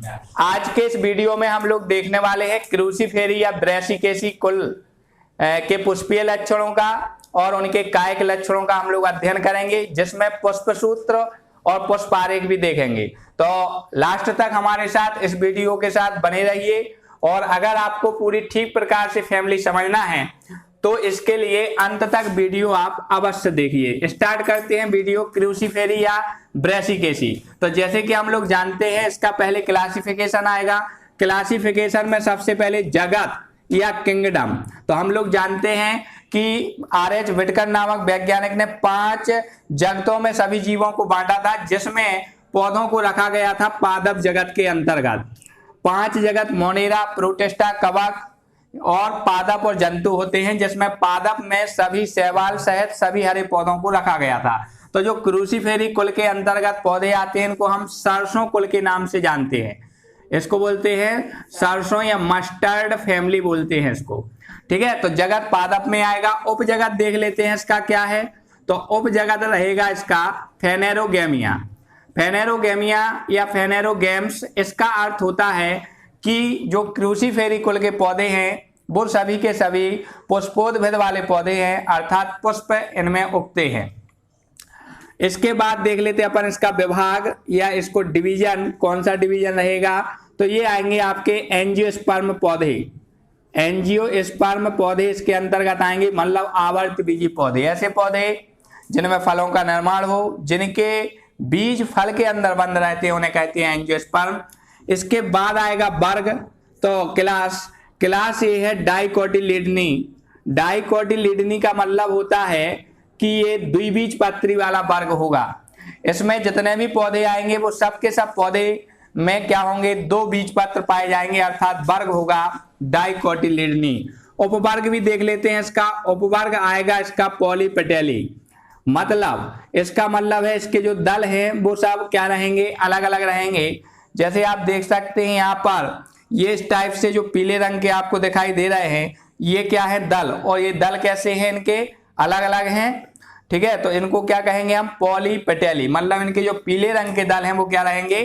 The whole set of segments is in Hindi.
आज के इस वीडियो में हम लोग देखने वाले हैं क्रूसीफेरी या ब्रैसिकेसी कुल के पुष्पीय लक्षणों का और उनके कायिक लक्षणों का हम लोग अध्ययन करेंगे, जिसमें पुष्पसूत्र और पुष्पारेख भी देखेंगे। तो लास्ट तक हमारे साथ इस वीडियो के साथ बने रहिए। और अगर आपको पूरी ठीक प्रकार से फैमिली समझना है तो इसके लिए अंत तक वीडियो आप अवश्य देखिए। स्टार्ट करते हैं वीडियो क्रूसीफेरी या ब्रैसिकेसी। तो जैसे कि हम लोग जानते हैं, इसका पहले क्लासिफिकेशन आएगा। क्लासिफिकेशन में सबसे पहले जगत या किंगडम। तो हम लोग जानते हैं कि आर.एच. व्हिटकर नामक वैज्ञानिक ने 5 जगतों में सभी जीवों को बांटा था, जिसमें पौधों को रखा गया था पादप जगत के अंतर्गत। 5 जगत मोनेरा, प्रोटिस्टा, कवक और पादप और जंतु होते हैं, जिसमें पादप में सभी शैवाल सहित सभी हरे पौधों को रखा गया था। तो जो क्रूसीफेरी कुल के अंतर्गत पौधे आते हैं, इनको हम सरसों कुल के नाम से जानते हैं। इसको बोलते हैं सरसों या मस्टर्ड फैमिली बोलते हैं इसको। ठीक है, तो जगत पादप में आएगा। उप जगत देख लेते हैं इसका क्या है। तो उप जगत रहेगा इसका फेनेरोगेमिया। फेनेरोगेमिया या फेनेरोगेम्स, इसका अर्थ होता है कि जो क्रूसीफेरी कुल के पौधे हैं वो सभी के सभी पुष्पोद्भिद वाले पौधे हैं, अर्थात पुष्प इनमें उगते हैं। इसके बाद देख लेते हैं अपन इसका विभाग या इसको डिवीजन, कौन सा डिवीजन रहेगा। तो ये आएंगे आपके एंजियोस्पर्म पौधे। एंजियोस्पर्म पौधे इसके अंतर्गत आएंगे, मतलब आवर्त बीजी पौधे। ऐसे पौधे जिनमें फलों का निर्माण हो, जिनके बीज फल के अंदर बंद रहते हैं, उन्हें कहते हैं एंजियोस्पर्म। इसके बाद आएगा वर्ग। तो क्लास ये है डाइकोटिलिडनी। डाइकोटिलिडनी का मतलब होता है कि ये द्विबीजपत्री वाला वर्ग होगा। इसमें जितने भी पौधे आएंगे वो सब के सब पौधे में क्या होंगे, 2 बीजपत्र पाए जाएंगे, अर्थात वर्ग होगा डाइकोटिलिडनी। उपवर्ग भी देख लेते हैं इसका। उपवर्ग आएगा इसका पॉलीपेटेली। मतलब इसका मतलब है इसके जो दल हैं वो सब क्या रहेंगे, अलग अलग रहेंगे। जैसे आप देख सकते हैं यहाँ पर ये इस टाइप से जो पीले रंग के आपको दिखाई दे रहे हैं, ये क्या है, दल। और ये दल कैसे हैं, इनके अलग अलग हैं। ठीक है, तो इनको क्या कहेंगे हम, पॉलीपेटेली। मतलब इनके जो पीले रंग के दल हैं वो क्या रहेंगे,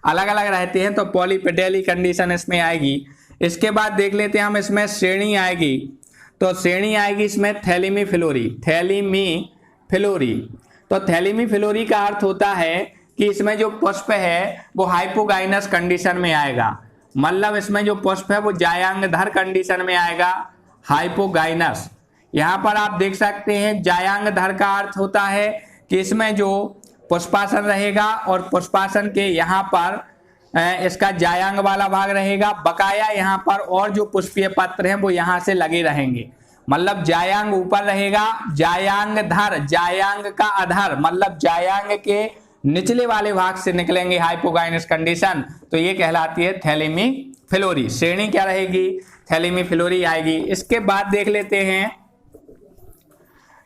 अलग अलग रहते हैं। तो पॉलीपेटेली कंडीशन इसमें आएगी। इसके बाद देख लेते हैं हम, इसमें श्रेणी आएगी। तो श्रेणी आएगी इसमें थैलीमी फ्लोरी। थैलीमी फ्लोरी, तो थैलीमी फ्लोरी का अर्थ होता है कि इसमें जो पुष्प है वो हाइपोगाइनस कंडीशन में आएगा। मतलब इसमें जो पुष्प है वो जायांगधर कंडीशन में आएगा, हाइपोगाइनस। यहाँ पर आप देख सकते हैं जायांगधर का अर्थ होता है कि इसमें जो पुष्पासन रहेगा और पुष्पासन के यहाँ पर इसका जायांग वाला भाग रहेगा। बकाया यहाँ पर और जो पुष्पीय पत्र हैं वो यहाँ से लगे रहेंगे। मतलब जायांग ऊपर रहेगा, जायांगधर, जायांग का अधर, मतलब जायांग के निचले वाले भाग से निकलेंगे हाइपोगाइनस कंडीशन। तो ये कहलाती है थैलीमी फ्लोरी। श्रेणी क्या रहेगी, थैलीमी फ्लोरी आएगी। इसके बाद देख लेते हैं,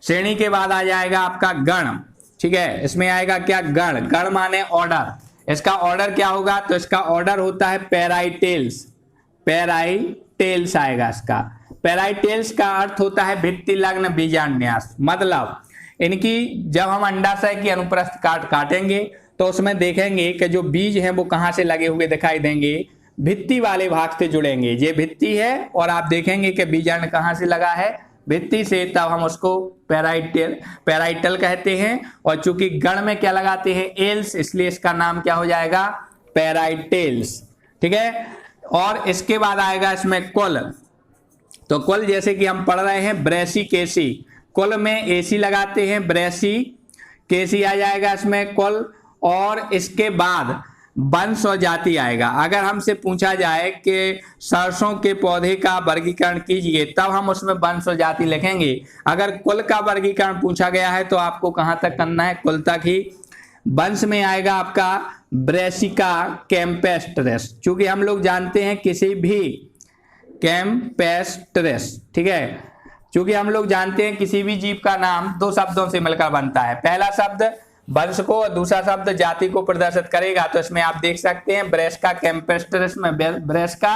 श्रेणी के बाद आ जाएगा आपका गण। ठीक है, इसमें आएगा क्या, गण। गण माने ऑर्डर। इसका ऑर्डर क्या होगा, तो इसका ऑर्डर होता है पैराइटेल्स। पैराइटेल्स आएगा इसका। पैराइटेल्स का अर्थ होता है भित्ति लग्न बीजान्यास। मतलब इनकी जब हम अंडाशय की अनुप्रस्थ काटेंगे तो उसमें देखेंगे कि जो बीज हैं वो कहाँ से लगे हुए दिखाई देंगे, भित्ति वाले भाग से जुड़ेंगे। ये भित्ति है और आप देखेंगे कि बीजांड कहाँ से लगा है, भित्ति से। तब हम उसको पैराइटल कहते हैं। और चूंकि गण में क्या लगाते हैं, एल्स, इसलिए इसका नाम क्या हो जाएगा, पैराइटेल्स। ठीक है, और इसके बाद आएगा इसमें कुल। तो कुल जैसे कि हम पढ़ रहे हैं ब्रैसिकेसी, कुल में एसी लगाते हैं, ब्रैसी केसी आ जाएगा इसमें कुल। और इसके बाद वंश और जाति आएगा। अगर हमसे पूछा जाए कि सरसों के पौधे का वर्गीकरण कीजिए, तब हम उसमें वंश और जाति लिखेंगे। अगर कुल का वर्गीकरण पूछा गया है तो आपको कहाँ तक करना है, कुल तक ही। वंश में आएगा आपका ब्रैसिका कैम्पेस्ट्रेस। चूंकि हम लोग जानते हैं किसी भी कैम्पेस्ट्रेस, ठीक है, क्योंकि हम लोग जानते हैं किसी भी जीव का नाम 2 शब्दों से मिलकर बनता है। पहला शब्द वंश को और दूसरा शब्द जाति को प्रदर्शित करेगा। तो इसमें आप देख सकते हैं ब्रैसिका कैम्पेस्ट्रेस में ब्रैसिका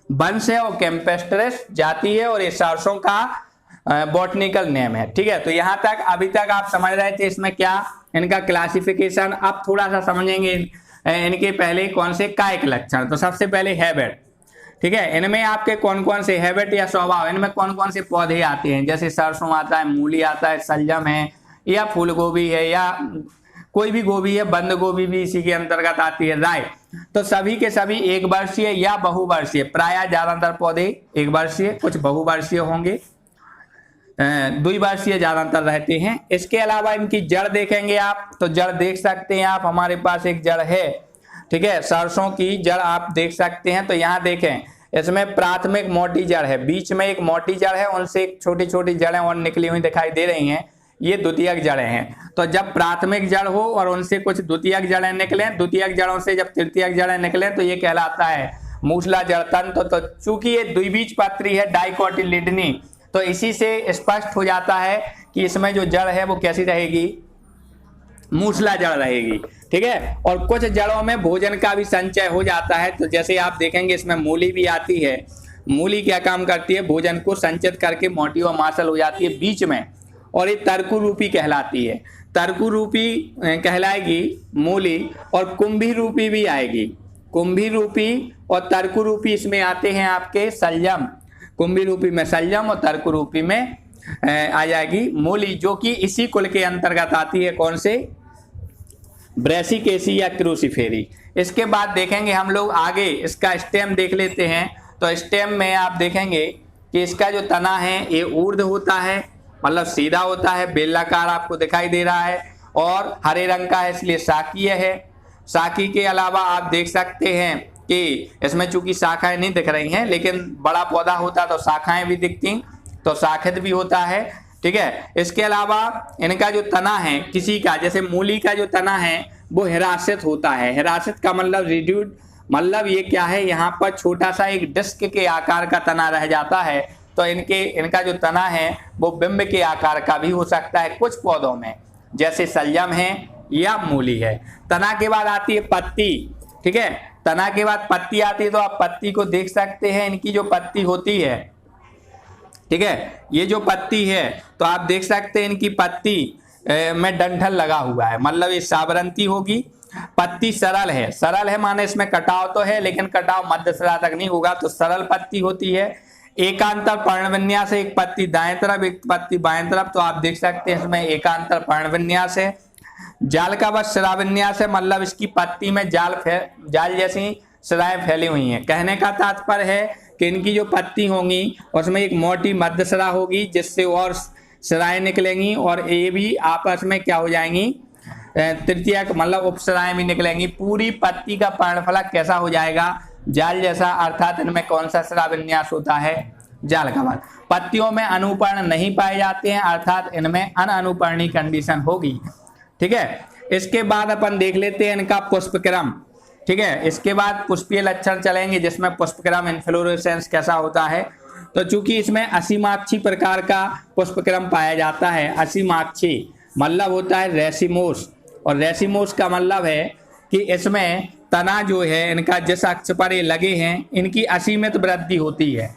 वंश है और कैम्पेस्ट्रेस जाति है, और ये सरसों का बॉटनिकल नेम है। ठीक है, तो यहाँ तक अभी तक आप समझ रहे थे इसमें क्या इनका क्लासिफिकेशन। अब थोड़ा सा समझेंगे इनके पहले कौन से कायिक लक्षण। तो सबसे पहले हैबिट, ठीक है, इनमें आपके कौन कौन से हैबिट या स्वभाव, इनमें कौन कौन से पौधे आते हैं, जैसे सरसों आता है, मूली आता है, शलजम है, या फूल गोभी है, या कोई भी गोभी है, बंद गोभी भी इसी के अंतर्गत आती है, राइट। तो सभी के सभी एक वर्षीय या बहुवर्षीय, प्राय ज्यादातर पौधे एक वर्षीय, कुछ बहुवर्षीय होंगे, द्विवर्षीय ज्यादातर रहते हैं। इसके अलावा इनकी जड़ देखेंगे आप, तो जड़ देख सकते हैं आप, हमारे पास एक जड़ है, ठीक है, सरसों की जड़ आप देख सकते हैं। तो यहाँ देखें, इसमें प्राथमिक मोटी जड़ है, बीच में एक मोटी जड़ है, उनसे एक छोटी छोटी जड़ें और निकली हुई दिखाई दे रही हैं, ये द्वितीयक जड़ें हैं। तो जब प्राथमिक जड़ हो और उनसे कुछ द्वितीयक जड़ें निकले, द्वितीयक जड़ों से जब तृतीयक जड़ें निकले, तो ये कहलाता है मूसला जड़ तंत्र। तो चूंकि ये द्विबीजपत्री है, डाइकोटिलिडनी, तो इसी से स्पष्ट हो जाता है कि इसमें जो जड़ है वो कैसी रहेगी, मूसला जड़ रहेगी, ठीक है। और कुछ जड़ों में भोजन का भी संचय हो जाता है। तो जैसे आप देखेंगे इसमें मूली भी आती है, मूली क्या काम करती है, भोजन को संचित करके मोटी और मांसल हो जाती है बीच में, और ये तर्कु रूपी कहलाती है, तर्कु रूपी कहलाएगी मूली, और कुंभी रूपी भी आएगी, कुंभी रूपी और तर्कु रूपी इसमें आते हैं आपके शलजम, कुंभी रूपी में शलजम और तर्कु रूपी में आ जाएगी मूली, जो कि इसी कुल के अंतर्गत आती है, कौन से, ब्रैसिकेसी या क्रूसीफेरी। इसके बाद देखेंगे हम लोग आगे इसका स्टेम देख लेते हैं। तो स्टेम में आप देखेंगे कि इसका जो तना है ये ऊर्ध्व होता है, मतलब सीधा होता है, बेलाकार आपको दिखाई दे रहा है, और हरे रंग का है इसलिए शाकीय है। शाकी के अलावा आप देख सकते हैं कि इसमें चूंकि शाखाएं नहीं दिख रही हैं, लेकिन बड़ा पौधा होता तो शाखाएं भी दिखती, तो शाखित भी होता है, ठीक है। इसके अलावा इनका जो तना है किसी का, जैसे मूली का जो तना है वो हिरासित होता है, हिरासित का मतलब रिड्यूड, मतलब ये क्या है, यहाँ पर छोटा सा एक डिस्क के आकार का तना रह जाता है। तो इनका जो तना है वो बिंब के आकार का भी हो सकता है कुछ पौधों में, जैसे शलजम है या मूली है। तना के बाद आती है पत्ती, ठीक है, तना के बाद पत्ती आती है। तो आप पत्ती को देख सकते हैं, इनकी जो पत्ती होती है, ठीक है, ये जो पत्ती है तो आप देख सकते हैं इनकी पत्ती में डंठल लगा हुआ है, मतलब ये साबरंती होगी। पत्ती सरल है, सरल है माने इसमें कटाव तो है, लेकिन कटाव मध्य सिरा तक नहीं होगा, तो सरल पत्ती होती है। एकांतर पर्णविन्यास है, एक पत्ती दाएं तरफ एक पत्ती बाएं तरफ, तो आप देख सकते हैं इसमें एकांतर पर्णविन्यास है। जाल का बस शिराविन्यास है, मतलब इसकी पत्ती में जाल जैसी शिराएं फैली हुई हैं। कहने का तात्पर्य है कि इनकी जो पत्ती होंगी उसमें एक मोटी मध्य शिरा होगी, जिससे और शिराएं निकलेंगी, और ये भी आपस में क्या हो जाएंगी, तृतीयक मतलब उपशिराएं भी निकलेंगी। पूरी पत्ती का पर्णफलक कैसा हो जाएगा, जाल जैसा, अर्थात इनमें कौन सा शिराविन्यास होता है, जाल का बल। पत्तियों में अनुपर्ण नहीं पाए जाते हैं, अर्थात इनमें अनअनुपर्णी कंडीशन होगी, ठीक है। इसके बाद अपन देख लेते हैं इनका पुष्पक्रम, ठीक है। इसके बाद पुष्पीय लक्षण चलेंगे, जिसमें पुष्पक्रम इन्फ्लोरेसेंस कैसा होता है। तो चूंकि इसमें असीमाक्षी प्रकार का पुष्पक्रम पाया जाता है, असीमाक्षी मतलब होता है रेसिमोस, और रेसिमोस का मतलब है कि इसमें तना जो है इनका जिस अक्ष पर ये लगे हैं, इनकी असीमित वृद्धि होती है।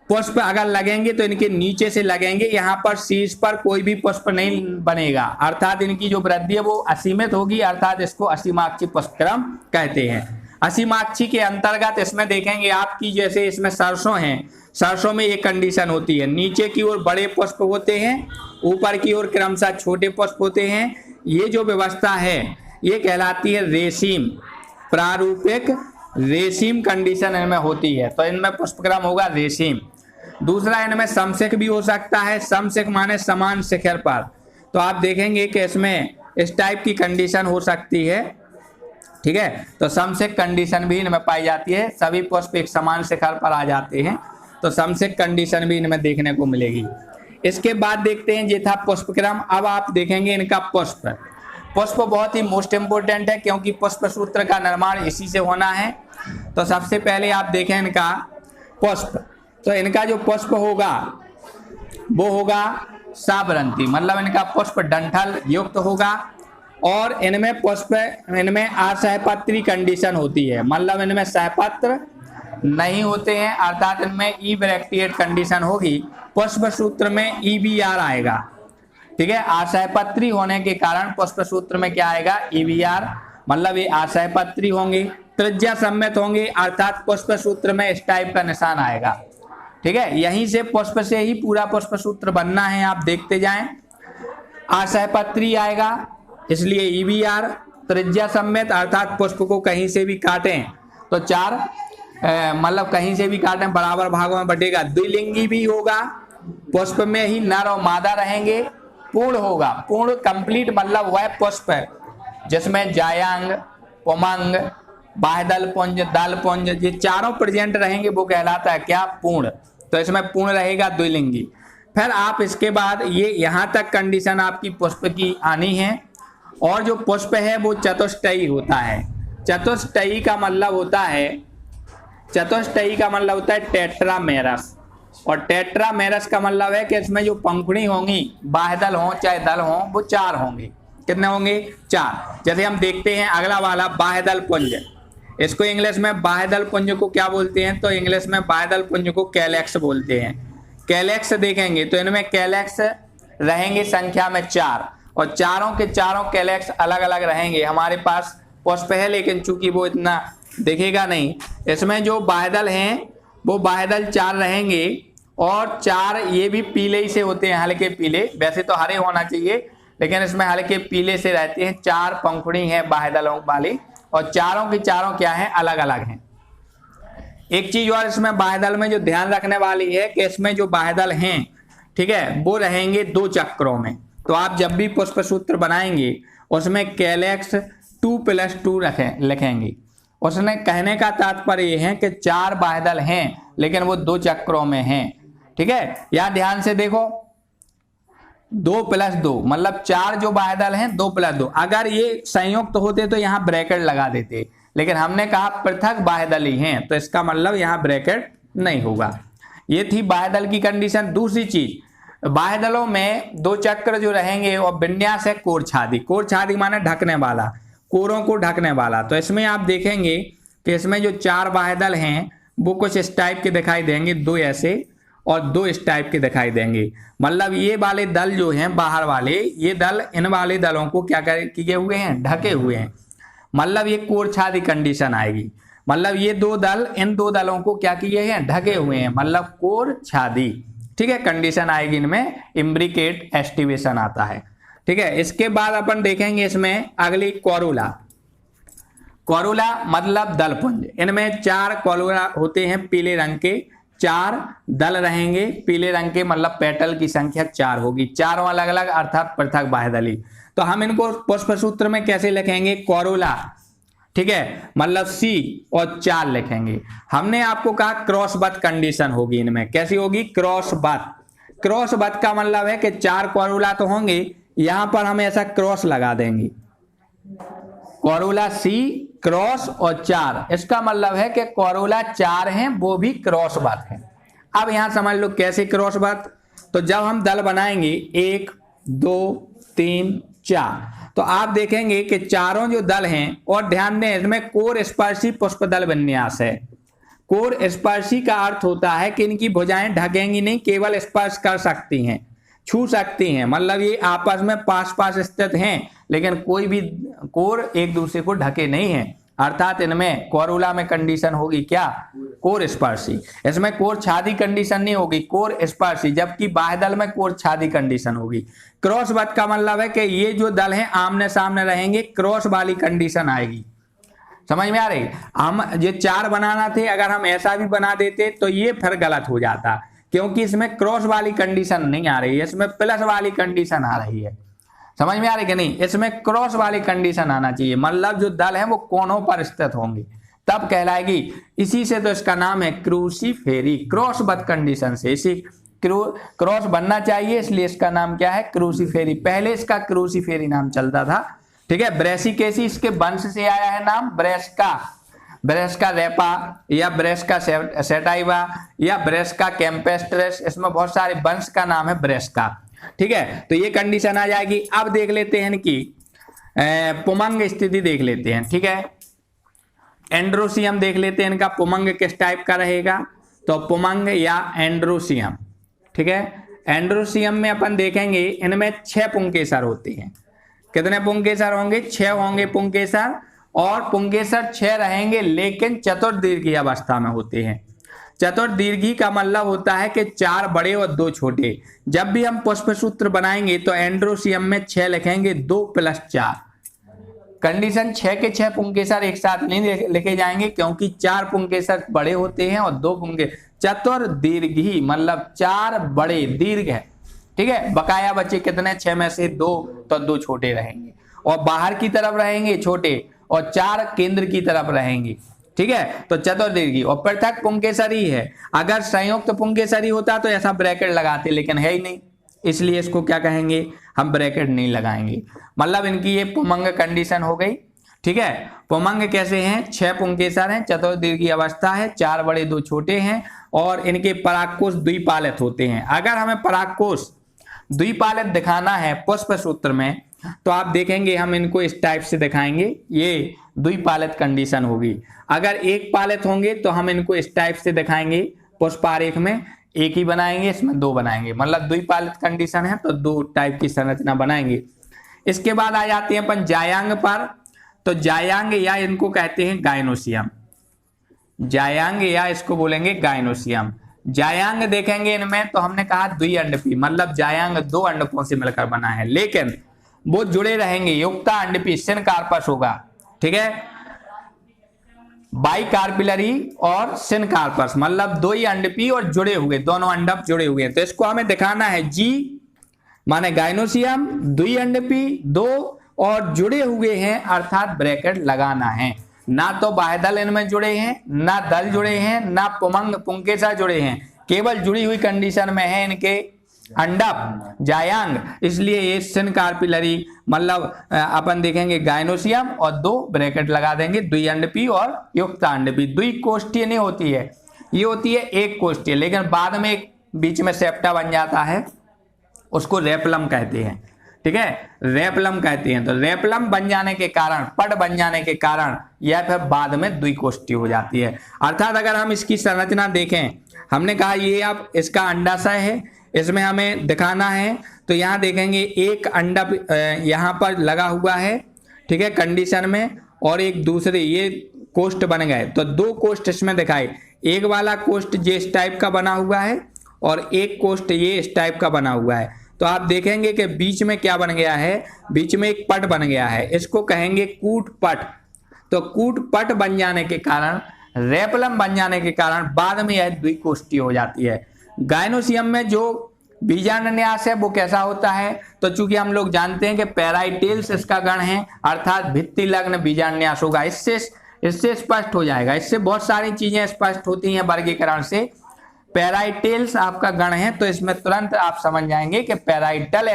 पुष्प अगर लगेंगे तो इनके नीचे से लगेंगे, यहाँ पर शीर्ष पर कोई भी पुष्प नहीं बनेगा, अर्थात इनकी जो वृद्धि है वो असीमित होगी, अर्थात इसको असीमाक्षी पुष्पक्रम कहते हैं। असीमाक्षी के अंतर्गत इसमें देखेंगे आपकी, जैसे इसमें सरसों है, सरसों में एक कंडीशन होती है, नीचे की ओर बड़े पुष्प होते हैं, ऊपर की ओर क्रमशः छोटे पुष्प होते हैं। ये जो व्यवस्था है ये कहलाती है रेशीम, प्रारूपिक रेशीम कंडीशन इनमें होती है, तो इनमें पुष्पक्रम होगा रेशीम। दूसरा इनमें समशिख भी हो सकता है, समशिख माने समान शिखर पर, तो आप देखेंगे कि इसमें इस टाइप की कंडीशन हो सकती है, ठीक है। तो समशिख कंडीशन भी इनमें पाई जाती है, सभी पुष्प एक समान शिखर पर आ जाते हैं, तो समशिख कंडीशन भी इनमें देखने को मिलेगी। इसके बाद देखते हैं ये था पुष्पक्रम। अब आप देखेंगे इनका पुष्प। पुष्प बहुत ही मोस्ट इंपोर्टेंट है, क्योंकि पुष्प सूत्र का निर्माण इसी से होना है। तो सबसे पहले आप देखें इनका पुष्प, तो इनका जो पुष्प होगा वो होगा साबरंती, मतलब इनका पुष्प डंठल युक्त होगा, और इनमें पुष्प इनमें असहपत्री कंडीशन होती है, मतलब इनमें सहपत्र नहीं होते हैं, अर्थात इनमें ई ब्रैक्टिएट कंडीशन होगी। पुष्प सूत्र में EBR आएगा, ठीक है। असहपत्री होने के कारण पुष्प सूत्र में क्या आएगा, EBR, मतलब ये असहपत्री होंगे, त्रिज्या सम्मित होंगे, अर्थात पुष्प सूत्र में इस टाइप का निशान आएगा। ठीक है, यहीं से पुष्प से ही पूरा पुष्प सूत्र बनना है, आप देखते जाएं। असहपत्री आएगा इसलिए EBR, त्रिज्या सम्मित अर्थात पुष्प को कहीं से भी काटें तो 4 मतलब कहीं से भी काटें बराबर भागों में बटेगा। द्विलिंगी भी होगा, पुष्प में ही नर और मादा रहेंगे। पूर्ण होगा, पूर्ण कंप्लीट मतलब वह पुष्प जिसमें जायांग, पुमंग, बाह्यदल पुंज, दल पुंज ये चारों प्रेजेंट रहेंगे, वो कहलाता है क्या? पूर्ण। तो इसमें पूर्ण रहेगा द्विलिंगी। फिर आप इसके बाद ये यहाँ तक कंडीशन आपकी पुष्प की आनी है। और जो पुष्प है वो चतुष्टयी होता है। चतुष्टयी का मतलब होता है, चतुष्टयी का मतलब होता है टेट्रामेरस। और टेट्रामेरस का मतलब है कि इसमें जो पंखुड़ी होंगी, बाह्यदल हो चाहे दल हो, वो 4 होंगे। कितने होंगे? 4। जैसे हम देखते हैं अगला वाला बाह्यदल पुंज, इसको इंग्लिश में बाह्यदल पुंज को क्या बोलते हैं? तो इंग्लिश में बाह्यदल पुंज को कैलेक्स बोलते हैं। कैलेक्स देखेंगे तो इनमें कैलेक्स रहेंगे संख्या में 4 और चारों के चारों कैलेक्स अलग अलग रहेंगे। हमारे पास पुष्प है लेकिन चूंकि वो इतना दिखेगा नहीं। इसमें जो बाह्यदल हैं वो बाह्यदल 4 रहेंगे और 4 ये भी पीले ही से होते हैं, हल्के पीले। वैसे तो हरे होना चाहिए लेकिन इसमें हल्के पीले से रहते हैं। 4 पंखुड़ी हैं बाह्यदलों वाली और चारों की चारों क्या हैं? अलग अलग हैं। एक चीज और इसमें बाह्यदल में जो ध्यान रखने वाली है कि इसमें जो बाह्यदल हैं, ठीक है, वो रहेंगे 2 चक्रों में। तो आप जब भी पुष्प सूत्र बनाएंगे उसमें कैलेक्स 2+2 लिखेंगे। उसने कहने का तात्पर्य ये है कि 4 बाह्यदल हैं लेकिन वो 2 चक्रों में हैं। ठीक है, यहां ध्यान से देखो, 2+2 मतलब 4 जो बाह्यदल हैं 2+2। अगर ये संयुक्त होते तो यहाँ ब्रैकेट लगा देते, लेकिन हमने कहा पृथक बाह्यदल ही हैं तो इसका मतलब यहाँ ब्रैकेट नहीं होगा। ये थी बाह्यदल की कंडीशन। दूसरी चीज, बाह्यदलों में 2 चक्र जो रहेंगे और विन्यास है कोरछादी। कोरछादी माने ढकने वाला, कोरों को ढकने वाला। तो इसमें आप देखेंगे कि इसमें जो 4 बाह्यदल हैं वो कुछ इस टाइप के दिखाई देंगे, 2 ऐसे और 2 इस टाइप के दिखाई देंगे। मतलब ये वाले दल जो हैं बाहर वाले, ये दल इन वाले दलों को क्या किए हुए हैं? ढके हुए हैं। मतलब ये कोरछादी कंडीशन आएगी। मतलब ये 2 दल इन 2 दलों को क्या किए हैं? ढके हुए हैं, मतलब कोरछादी। ठीक है, कंडीशन आएगी इनमें, इम्ब्रिकेट एस्टिवेशन आता है। ठीक है, इसके बाद अपन देखेंगे इसमें अगली कोरुला। कोरुला मतलब दलपुंज। इनमें 4 कोरुला होते हैं पीले रंग के, 4 दल रहेंगे पीले रंग के, मतलब पेटल की संख्या 4 होगी। चारों अलग अलग अर्थात पृथक बाह्यदली। तो हम इनको पुष्प सूत्र में कैसे लिखेंगे? कोरुला, ठीक है, मतलब C और 4 लिखेंगे। हमने आपको कहा क्रॉसबद्ध कंडीशन होगी इनमें। कैसी होगी? क्रॉसबद्ध। क्रॉसबद्ध का मतलब है कि 4 कोरुला तो होंगे, यहां पर हम ऐसा क्रॉस लगा देंगे, कोरुला C क्रॉस और 4। इसका मतलब है कि कोरुला 4 हैं वो भी क्रॉसबद्ध हैं। अब यहां समझ लो कैसे क्रॉसबद्ध। तो जब हम दल बनाएंगे 1 2 3 4, तो आप देखेंगे कि चारों जो दल हैं, और ध्यान दें इसमें कोर स्पर्शी पुष्प दल विन्यास है। कोर स्पर्शी का अर्थ होता है कि इनकी भुजाएं ढकेंगी नहीं, केवल स्पर्श कर सकती हैं, छू सकती हैं। मतलब ये आपस में पास पास स्थित हैं लेकिन कोई भी कोर एक दूसरे को ढके नहीं है। अर्थात इनमें कोरुला में कंडीशन होगी क्या? कोर स्पर्शी। इसमें कोर छादी कंडीशन नहीं होगी, कोर स्पर्शी। जबकि बाह्यदल में कोर छादी कंडीशन होगी। क्रॉसबद्ध का मतलब है कि ये जो दल हैं आमने सामने रहेंगे, क्रॉस वाली कंडीशन आएगी। समझ में आ रही? हम ये 4 बनाना थे, अगर हम ऐसा भी बना देते तो ये फिर गलत हो जाता, क्योंकि इसमें क्रॉस वाली कंडीशन नहीं आ रही है, इसमें प्लस वाली कंडीशन आ रही है। समझ में आ रही कि नहीं? इसमें क्रॉस वाली कंडीशन आना चाहिए, मतलब जो दल है वो कोनों पर स्थित होंगे, तब कहलाएगी। इसी से तो इसका नाम है क्रूसीफेरी, क्रॉसबद्ध कंडीशन से इसी क्रॉस बनना चाहिए, इसलिए इसका नाम क्या है? क्रूसीफेरी। पहले इसका क्रूसीफेरी नाम चलता था। ठीक है, ब्रेसिकेसी इसके वंश से आया है नाम, ब्रेस्का, ब्रेस्का रेपा या ब्रेस्का सेटाइवा या ब्रेस्का कैम्पेस्ट्रेस, इसमें बहुत सारे वंश का नाम है ब्रेस्का। ठीक है, तो ये कंडीशन आ जाएगी। अब देख लेते हैं कि पुमंग स्थिति देख लेते हैं। ठीक है, एंड्रोसियम देख लेते हैं, इनका पुमंग किस टाइप का रहेगा? तो पुमंग या एंड्रोसियम। ठीक है, एंड्रोसियम में अपन देखेंगे इनमें 6 पुंकेसर होते हैं। कितने पुंकेसर होंगे? 6 होंगे पुंकेसर। और पुंकेसर 6 रहेंगे, लेकिन चतुर्दीर्घी अवस्था में होते हैं। चतुर्दीर्घी का मतलब होता है कि 4 बड़े और 2 छोटे। जब भी हम पुष्पसूत्र बनाएंगे तो एंड्रोसियम में 6 लिखेंगे, 2 + 4। कंडीशन 6 के 6 पुंकेसर एक साथ नहीं लिखे जाएंगे, क्योंकि 4 पुंकेसर बड़े होते हैं और 2 पुंके। चतुर्दीर्घी मतलब 4 बड़े दीर्घ है, ठीक है। बकाया बचे कितने? 6 में से 2, तो 2 छोटे रहेंगे और बाहर की तरफ रहेंगे छोटे और 4 केंद्र की तरफ रहेंगे, ठीक है। तो चतुर्दीर्घी और पृथक पुंकेसरी है। अगर संयुक्त पुंकेसरी होता तो ऐसा ब्रैकेट लगाते, लेकिन है ही नहीं, इसलिए इसको क्या कहेंगे? हम ब्रैकेट नहीं लगाएंगे। मतलब इनकी ये पुमंग कंडीशन हो गई, ठीक है। पुमंग कैसे हैं? 6 पुंकेसर हैं, चतुर्दीर्घी अवस्था है, 4 बड़े 2 छोटे हैं और इनके परागकोश द्विपालित होते हैं। अगर हमें परागकोश द्विपालित दिखाना है पुष्प सूत्र में, तो आप देखेंगे हम इनको इस टाइप से दिखाएंगे, ये द्विपालित कंडीशन होगी। अगर एक पालित होंगे तो हम इनको इस टाइप से दिखाएंगे, पुष्प आरेख में एक ही बनाएंगे, इसमें 2 बनाएंगे, मतलब द्विपालित कंडीशन है तो 2 टाइप की संरचना बनाएंगे। इसके बाद आ जाते हैं अपन जायांग पर। तो जायांग या इनको कहते हैं गायनोसियम, जायांग या इसको बोलेंगे गायनोसियम। जायांग देखेंगे इनमें तो हमने कहा द्विअंडपी, मतलब जायांग 2 अंडकों से मिलकर बना है, लेकिन वो जुड़े रहेंगे, युक्ता अंडपी सिनकार्पस होगा, ठीक है। बाइकार्पिलरी और सिनकार्पस मतलब 2 ही अंडपी और जुड़े हुए, दोनों अंडप जुड़े हुए हैं। तो इसको हमें दिखाना है जी माने गायनोसियम, द्विअंडपी 2 और जुड़े हुए हैं, अर्थात ब्रैकेट लगाना है। ना तो बाह्यदल इनमें जुड़े हैं, ना दल जुड़े हैं, ना पुमंग पुंकेसर जुड़े हैं, केवल जुड़ी हुई कंडीशन में है इनके अंडप जायांग, इसलिए ये सिनकार्पिलरी मतलब अपन देखेंगे गायनोसियम और 2 ब्रैकेट लगा देंगे, द्विअंडपी और युक्ता अंडपी। द्विकोष्ठीय नहीं होती है, ये होती है एक कोष्ठीय, लेकिन बाद में एक बीच में सेप्टा बन जाता है, उसको रेपलम कहते हैं, ठीक है, रेपलम कहते हैं। तो रेपलम बन जाने के कारण, पड बन जाने के कारण यह फिर बाद में द्विकोष्ठीय हो जाती है। अर्थात अगर हम इसकी संरचना देखें, हमने कहा ये अब इसका अंडाशय है, इसमें हमें दिखाना है, तो यहाँ देखेंगे एक अंडा यहाँ पर लगा हुआ है, ठीक है, कंडीशन में, और एक दूसरे ये कोष्ठ बन गए, तो 2 कोष्ठ इसमें दिखाए। एक वाला कोष्ठ ये इस टाइप का बना हुआ है और एक कोष्ठ ये इस टाइप का बना हुआ है। तो आप देखेंगे कि बीच में क्या बन गया है? बीच में एक पट बन गया है, इसको कहेंगे कूटपट। तो कूटपट बन जाने के कारण, रेपलम बन जाने के कारण बाद में यह द्विकोष्ठीय हो जाती है। गायनोसियम में जो बीजांडन्यास है वो कैसा होता है? तो चूंकि हम लोग जानते हैं कि पैराइटेल्स इसका गण है, अर्थात भित्ति लग्न बीजांडन्यास होगा। इससे स्पष्ट हो जाएगा, इससे बहुत सारी चीजें स्पष्ट होती हैं वर्गीकरण से। पैराइटेल्स आपका गण है तो इसमें तुरंत आप समझ जाएंगे कि पैराइटल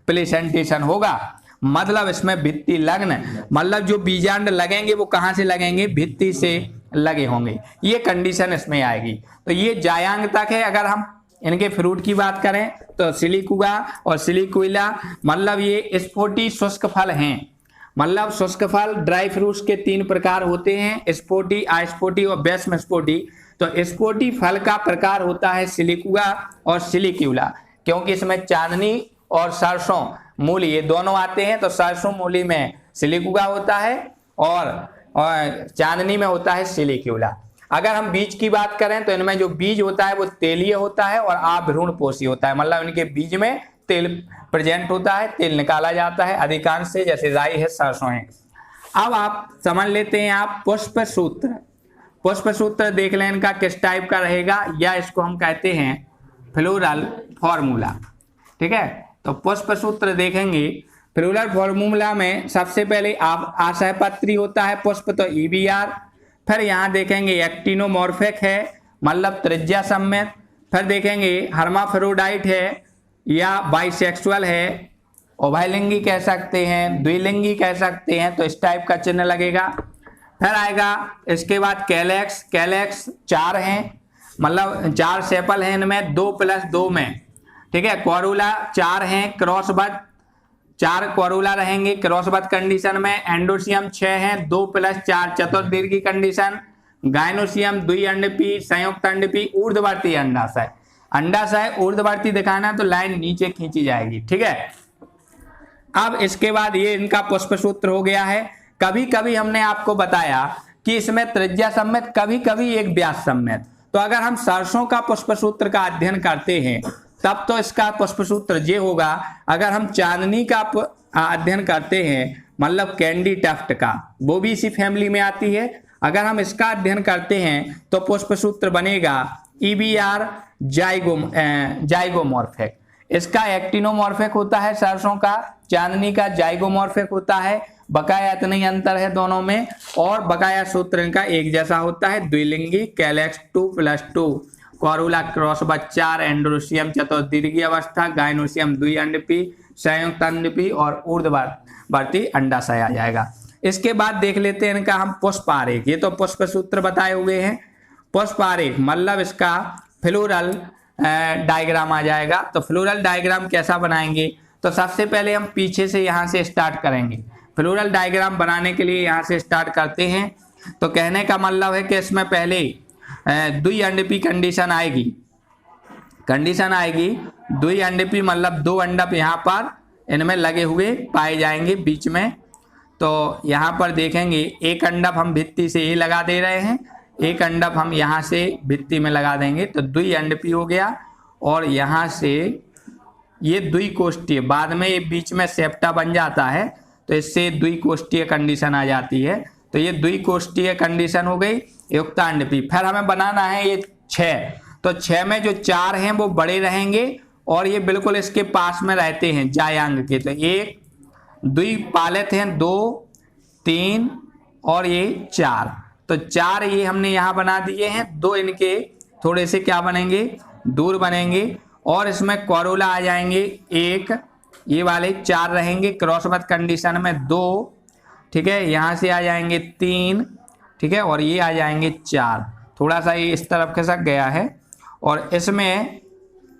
प्लेसेंटेशन होगा, मतलब इसमें भित्ति लग्न, मतलब जो बीजांड लगेंगे वो कहां से लगेंगे? भित्ति से लगे होंगे, ये कंडीशन इसमें आएगी। तो ये जायांग तक है। अगर हम इनके फ्रूट की बात करें तो सिलिकुगा और सिलिकुइला, मतलब ये स्पोटी शुष्क फल हैं, मतलब शुष्क फल ड्राई फ्रूट्स के 3 प्रकार होते हैं, स्पोटी, अस्पोटी और बेस्म स्पोटी। तो स्पोटी फल का प्रकार होता है सिलिकुगा और सिलिक्यूला, क्योंकि इसमें चांदनी और सरसों मूली ये दोनों आते हैं। तो सरसों मूली में सिलिकुगा होता है और चांदनी में होता है सिलिक्यूला। अगर हम बीज की बात करें तो इनमें जो बीज होता है वो तेलीय होता है और आभ्रूणपोषी होता है, मतलब इनके बीज में तेल प्रेजेंट होता है, तेल निकाला जाता है अधिकांश से, जैसे राई है, सरसों है। अब आप समझ लेते हैं आप पुष्प सूत्र। पुष्प सूत्र देख लें इनका किस टाइप का रहेगा, या इसको हम कहते हैं फ्लोरल फॉर्मूला, ठीक है। तो पुष्प सूत्र देखेंगे, फ्लोरल फॉर्मूला में सबसे पहले आप आशयपत्री होता है पुष्प, तो EBR। फिर यहाँ देखेंगे एक्टिनोमॉर्फिक है, मतलब त्रिज्या सम्मित। फिर देखेंगे हर्माफ्रोडाइट है या बाइसेक्सुअल है, उभयलिंगी कह सकते हैं, द्विलिंगी कह सकते हैं, तो इस टाइप का चिन्ह लगेगा। फिर आएगा इसके बाद कैलेक्स, कैलेक्स 4 हैं, मतलब 4 सेपल हैं इनमें, 2 + 2 में, ठीक है। क्वारूला 4 हैं, क्रॉसबद्ध 4 क्वारूला रहेंगे क्रॉसबद्ध कंडीशन में। एंडोसियम 6 हैं, 2 + 4 चतुर्दीर्घी कंडीशन। गायनोसियम द्विअंडपी, संयुक्त अंडपी, ऊर्ध्ववर्ती अंडाशय। अंडाशय ऊर्ध्ववर्ती दिखाना तो लाइन नीचे खींची जाएगी, ठीक है। अब इसके बाद ये इनका पुष्प सूत्र हो गया है। कभी कभी हमने आपको बताया कि इसमें त्रिज्या सम्मित, कभी कभी एक व्यास सम्मित। तो अगर हम सरसों का पुष्प सूत्र का अध्ययन करते हैं तब तो इसका पुष्प सूत्र ये होगा। अगर हम चांदनी का अध्ययन करते हैं, मतलब कैंडी टफ्ट का, वो भी इसी फैमिली में आती है, अगर हम इसका अध्ययन करते हैं तो पुष्प सूत्र बनेगा EBR जाइगोमॉर्फिक। इसका एक्टिनोमॉर्फिक होता है सरसों का, चांदनी का जाइगोमॉर्फिक होता है। बकाया इतना ही अंतर है दोनों में, और बकाया सूत्र इनका एक जैसा होता है। द्विलिंगी कैलेक्स 2+2, कोरुला क्रॉसबद्ध 4, एंड्रोसियम चतुर्दीर्घी अवस्था, गाइनोसियम द्विअंडपी, संयुक्त अंडपी और ऊर्ध्ववर्ती अंडाशय आ जाएगा। इसके बाद देख लेते हैं इनका हम पुष्प आरेख। ये तो पुष्प सूत्र बताए हुए हैं। पुष्प आरेख मतलब इसका फ्लोरल डायग्राम आ जाएगा। तो फ्लोरल डायग्राम कैसा बनाएंगे, तो सबसे पहले हम पीछे से यहाँ से स्टार्ट करेंगे। फ्लोरल डायग्राम बनाने के लिए यहाँ से स्टार्ट करते हैं। तो कहने का मतलब है कि इसमें पहले द्विअंडपी कंडीशन आएगी। द्विअंडपी मतलब 2 अंडप यहाँ पर इनमें लगे हुए पाए जाएंगे बीच में। तो यहाँ पर देखेंगे एक अंडप हम भित्ति से ये लगा दे रहे हैं, एक अंडप हम यहाँ से भित्ति में लगा देंगे, तो द्विअंडपी हो गया। और यहाँ से ये द्विकोष्ठीय, बाद में ये बीच में सेप्टा बन जाता है, तो इससे द्विकोष्ठीय कंडीशन आ जाती है। तो ये द्विकोष्ठीय कंडीशन हो गई युक्तांडपी। फिर हमें बनाना है ये 6, तो 6 में जो 4 हैं वो बड़े रहेंगे और ये बिल्कुल इसके पास में रहते हैं जायांग के। तो 1 द्विपालित हैं, 2 3 और ये 4, तो 4 ये हमने यहाँ बना दिए हैं। 2 इनके थोड़े से क्या बनेंगे, दूर बनेंगे, और इसमें कोरोला आ जाएंगे 1, ये वाले 4 रहेंगे क्रॉसबद्ध कंडीशन में 2, ठीक है, यहाँ से आ जाएंगे 3, ठीक है, और ये आ जाएंगे 4। थोड़ा सा ये इस तरफ खिसक गया है, और इसमें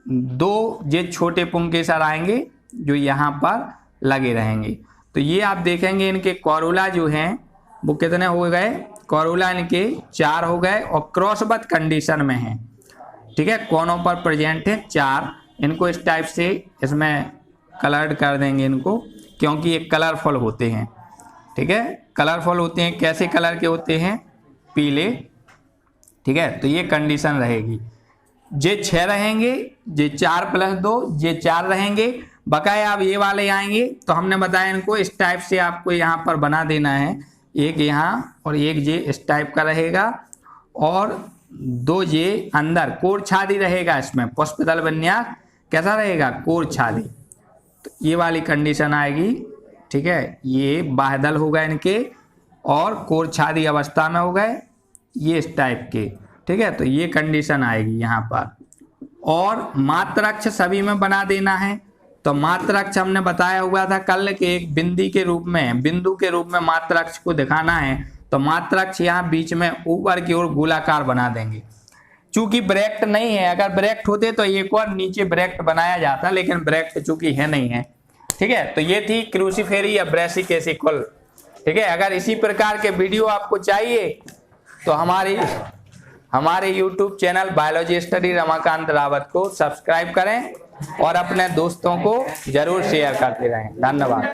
2 ये छोटे पुंकेसर आएंगे जो यहाँ पर लगे रहेंगे। तो ये आप देखेंगे इनके कोरोला जो हैं वो कितने हो गए, कोरोला इनके 4 हो गए और क्रॉसबद्ध कंडीशन में हैं, ठीक है, कोनों पर प्रेजेंट है 4। इनको इस टाइप से इसमें कलर्ड कर देंगे इनको, क्योंकि ये कलरफुल होते हैं, ठीक है, कलरफुल होते हैं। कैसे कलर के होते हैं, पीले, ठीक है। तो ये कंडीशन रहेगी, ये 6 रहेंगे, ये 4+2 ये 4 रहेंगे। बकाया अब ये वाले आएंगे, तो हमने बताया इनको इस टाइप से आपको यहाँ पर बना देना है, एक यहाँ और एक ये इस टाइप का रहेगा, और 2 ये अंदर कोर छादी रहेगा। इसमें पुष्पदल विन्यास कैसा रहेगा, कोर छादी। तो ये वाली कंडीशन आएगी, ठीक है, ये बाह्यदल हो गए इनके और कोर छादी अवस्था में हो गए ये इस टाइप के, ठीक है। तो ये कंडीशन आएगी यहाँ पर। और मात्रक्ष सभी में बना देना है। तो मात्रक्ष हमने बताया हुआ था कल के एक बिंदु के रूप में मात्रक्ष को दिखाना है। तो मात्रक्ष यहाँ बीच में ऊपर की ओर गोलाकार बना देंगे। चूंकि ब्रैकेट नहीं है, अगर ब्रैकेट होते तो एक और नीचे ब्रैकेट बनाया जाता, लेकिन ब्रैकेट चूंकि है नहीं है, ठीक है। तो ये थी क्रूसीफेरी या ब्रैसिकेसी कुल, ठीक है। अगर इसी प्रकार के वीडियो आपको चाहिए तो हमारे YouTube channel biology study Ramakant Rawat को सब्सक्राइब करें और अपने दोस्तों को जरूर शेयर करते रहें। धन्यवाद।